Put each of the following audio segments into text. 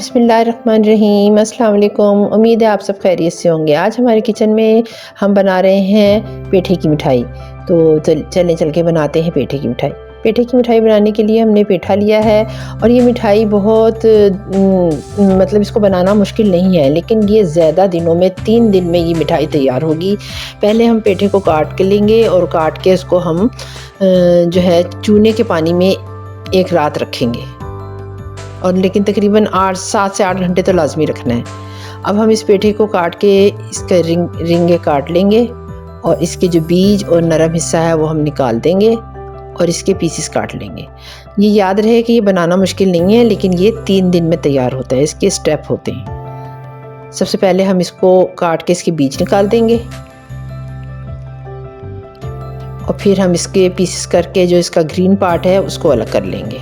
बिस्मिल्लाहिर्रहमानिर्रहीम, अस्सलाम वालेकुम। उम्मीद है आप सब खैरियत से होंगे। आज हमारे किचन में हम बना रहे हैं पेठे की मिठाई। तो चल के बनाते हैं पेठे की मिठाई। पेठे की मिठाई बनाने के लिए हमने पेठा लिया है और ये मिठाई बहुत मतलब इसको बनाना मुश्किल नहीं है, लेकिन ये ज़्यादा दिनों में 3 दिन में ये मिठाई तैयार होगी। पहले हम पेठे को काट के लेंगे और काट के इसको हम जो है चूने के पानी में एक रात रखेंगे, और लेकिन तकरीबन 7 से 8 घंटे तो लाजमी रखना है। अब हम इस पेठे को काट के इसके रिंगे काट लेंगे और इसके जो बीज और नरम हिस्सा है वो हम निकाल देंगे और इसके पीसेस काट लेंगे। ये याद रहे कि ये बनाना मुश्किल नहीं है, लेकिन ये 3 दिन में तैयार होता है। इसके स्टेप होते हैं। सबसे पहले हम इसको काट के इसके बीज निकाल देंगे और फिर हम इसके पीसेस करके जो इसका ग्रीन पार्ट है उसको अलग कर लेंगे।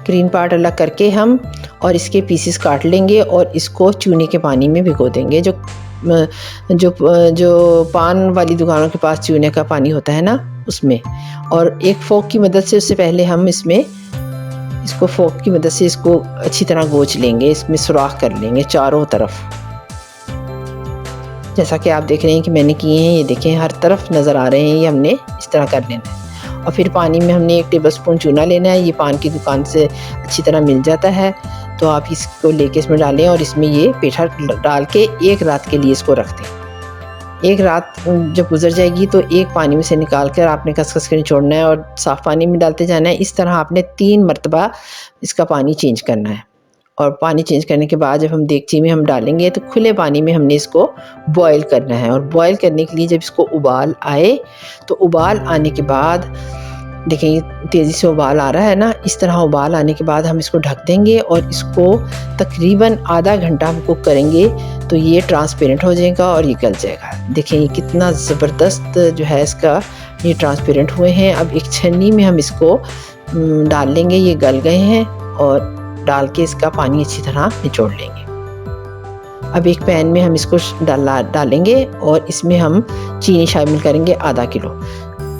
ग्रीन पार्ट अलग करके हम और इसके पीसेस काट लेंगे और इसको चूने के पानी में भिगो देंगे। जो पान वाली दुकानों के पास चूने का पानी होता है ना, उसमें। और एक फोक की मदद से उससे पहले हम इसको फोक की मदद से इसको अच्छी तरह गोच लेंगे, इसमें सुराख कर लेंगे चारों तरफ, जैसा कि आप देख रहे हैं कि मैंने किए हैं। ये देखें, हर तरफ नज़र आ रहे हैं। ये हमने इस तरह कर लेना है। और फिर पानी में हमने 1 टेबलस्पून चूना लेना है। ये पान की दुकान से अच्छी तरह मिल जाता है, तो आप इसको लेके इसमें डालें और इसमें ये पेठा डाल के 1 रात के लिए इसको रख दें। 1 रात जब गुजर जाएगी तो एक पानी में से निकाल कर आपने कस-कस के निचोड़ना है और साफ़ पानी में डालते जाना है। इस तरह आपने 3 मरतबा इसका पानी चेंज करना है। और पानी चेंज करने के बाद जब हम देगची में हम डालेंगे तो खुले पानी में हमने इसको बॉयल करना है। और बॉयल करने के लिए जब इसको उबाल आए, तो उबाल आने के बाद देखिए तेज़ी से उबाल आ रहा है ना, इस तरह उबाल आने के बाद हम इसको ढक देंगे और इसको तकरीबन आधा घंटा हम कुक करेंगे, तो ये ट्रांसपेरेंट हो जाएगा और ये गल जाएगा। देखें ये कितना ज़बरदस्त जो है इसका ये ट्रांसपेरेंट हुए हैं। अब एक छन्नी में हम इसको डाल लेंगे। ये गल गए हैं और डाल के इसका पानी अच्छी तरह निचोड़ लेंगे। अब एक पैन में हम इसको डालेंगे और इसमें हम चीनी शामिल करेंगे आधा किलो।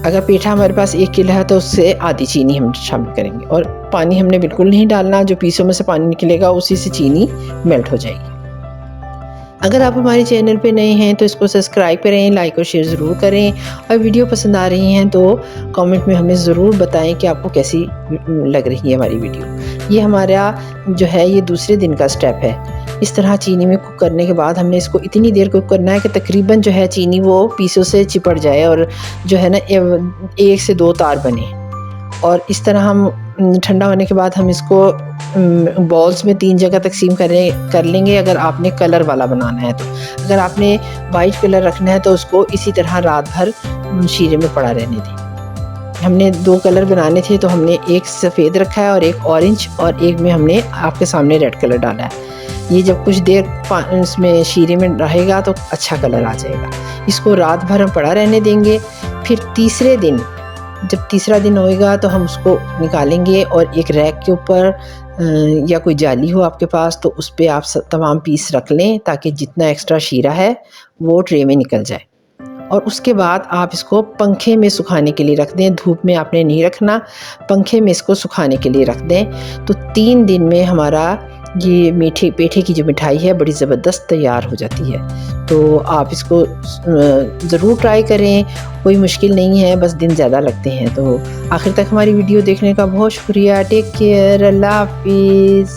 अगर पेठा हमारे पास 1 किलो है तो उससे आधी चीनी हम शामिल करेंगे। और पानी हमने बिल्कुल नहीं डालना, जो पीसों में से पानी निकलेगा उसी से चीनी मेल्ट हो जाएगी। अगर आप हमारे चैनल पे नए हैं तो इसको सब्सक्राइब करें, लाइक और शेयर ज़रूर करें। और वीडियो पसंद आ रही हैं तो कमेंट में हमें ज़रूर बताएं कि आपको कैसी लग रही है हमारी वीडियो। ये हमारा जो है ये दूसरे दिन का स्टेप है। इस तरह चीनी में कुक करने के बाद हमने इसको इतनी देर कुक करना है कि तकरीबन जो है चीनी वो पीसों से चिपट जाए और जो है ना 1 से 2 तार बने। और इस तरह हम ठंडा होने के बाद हम इसको बॉल्स में 3 जगह तकसीम कर लेंगे। अगर आपने कलर वाला बनाना है तो, अगर आपने वाइट कलर रखना है तो उसको इसी तरह रात भर शीरे में पड़ा रहने दें। हमने 2 कलर बनाने थे, तो हमने एक सफ़ेद रखा है और एक ऑरेंज, और एक में हमने आपके सामने रेड कलर डाला है। ये जब कुछ देर इसमें शीरे में रहेगा तो अच्छा कलर आ जाएगा। इसको रात भर हम पड़ा रहने देंगे। फिर तीसरे दिन, जब तीसरा दिन होएगा तो हम उसको निकालेंगे और एक रैक के ऊपर या कोई जाली हो आपके पास तो उस पर आप तमाम पीस रख लें, ताकि जितना एक्स्ट्रा शीरा है वो ट्रे में निकल जाए। और उसके बाद आप इसको पंखे में सुखाने के लिए रख दें। धूप में आपने नहीं रखना, पंखे में इसको सुखाने के लिए रख दें। तो 3 दिन में हमारा ये मीठे पेठे की जो मिठाई है बड़ी ज़बरदस्त तैयार हो जाती है। तो आप इसको ज़रूर ट्राई करें, कोई मुश्किल नहीं है, बस दिन ज़्यादा लगते हैं। तो आखिर तक हमारी वीडियो देखने का बहुत शुक्रिया। टेक केयर, अल्लाह हाफिज़।